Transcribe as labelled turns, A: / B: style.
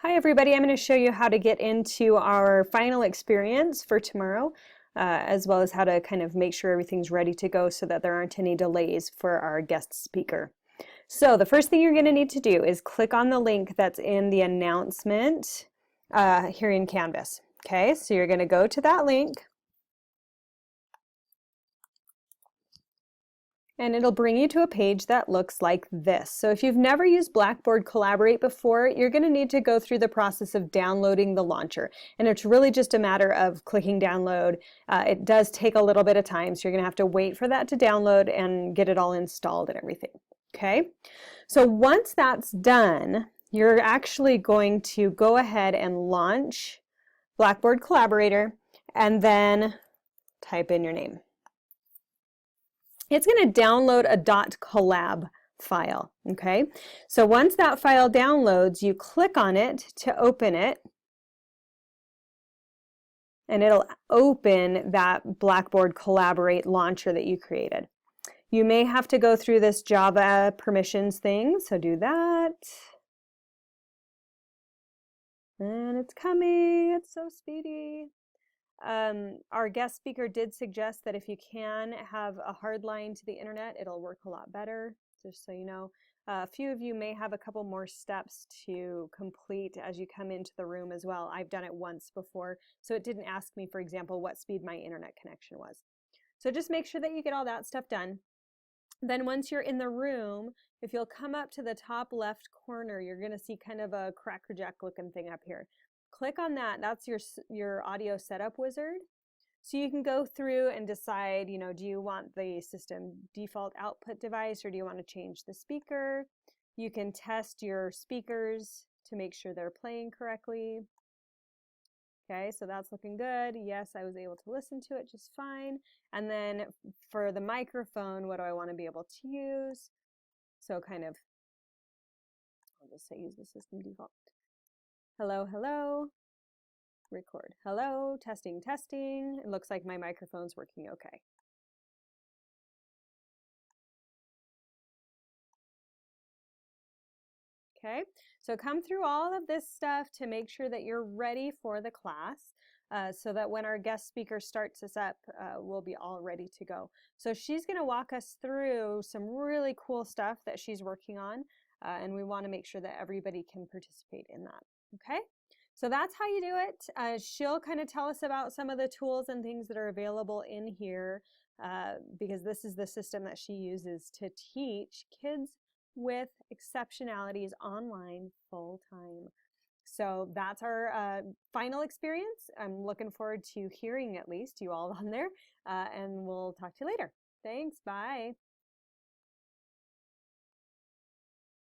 A: Hi everybody, I'm going to show you how to get into our final experience for tomorrow, as well as how to kind of make sure everything's ready to go so that there aren't any delays for our guest speaker. So the first thing you're going to need to do is click on the link that's in the announcement here in Canvas. Okay, so you're going to go to that link, and it'll bring you to a page that looks like this. So if you've never used Blackboard Collaborate before, you're going to need to go through the process of downloading the launcher. And it's really just a matter of clicking download. It does take a little bit of time, so you're going to have to wait for that to download and get it all installed and everything. Okay? So once that's done, you're actually going to go ahead and launch Blackboard Collaborator and then type in your name. It's going to download a .collab file, okay? So once that file downloads, you click on it to open it, and it'll open that Blackboard Collaborate launcher that you created. You may have to go through this Java permissions thing, so do that. And it's coming, it's so speedy. Our guest speaker did suggest that if you can have a hard line to the internet, it'll work a lot better, just so you know. A few of you may have a couple more steps to complete as you come into the room as well. I've done it once before, so it didn't ask me, for example, what speed my internet connection was. So just make sure that you get all that stuff done. Then once you're in the room, if you'll come up to the top left corner, you're going to see kind of a Cracker Jack looking thing up here. Click on that. That's your audio setup wizard. So you can go through and decide, you know, do you want the system default output device or do you want to change the speaker? You can test your speakers to make sure they're playing correctly. Okay, so that's looking good. Yes, I was able to listen to it just fine. And then for the microphone, what do I want to be able to use? So kind of, I'll just say use the system default. Hello, hello, record. Hello, testing, testing. It looks like my microphone's working okay. Okay, so come through all of this stuff to make sure that you're ready for the class so that when our guest speaker starts us up, we'll be all ready to go. So she's going to walk us through some really cool stuff that she's working on, and we want to make sure that everybody can participate in that. Okay, so that's how you do it. She'll kind of tell us about some of the tools and things that are available in here because this is the system that she uses to teach kids with exceptionalities online full-time. So that's our final experience. I'm looking forward to hearing at least you all on there, and we'll talk to you later. Thanks, bye.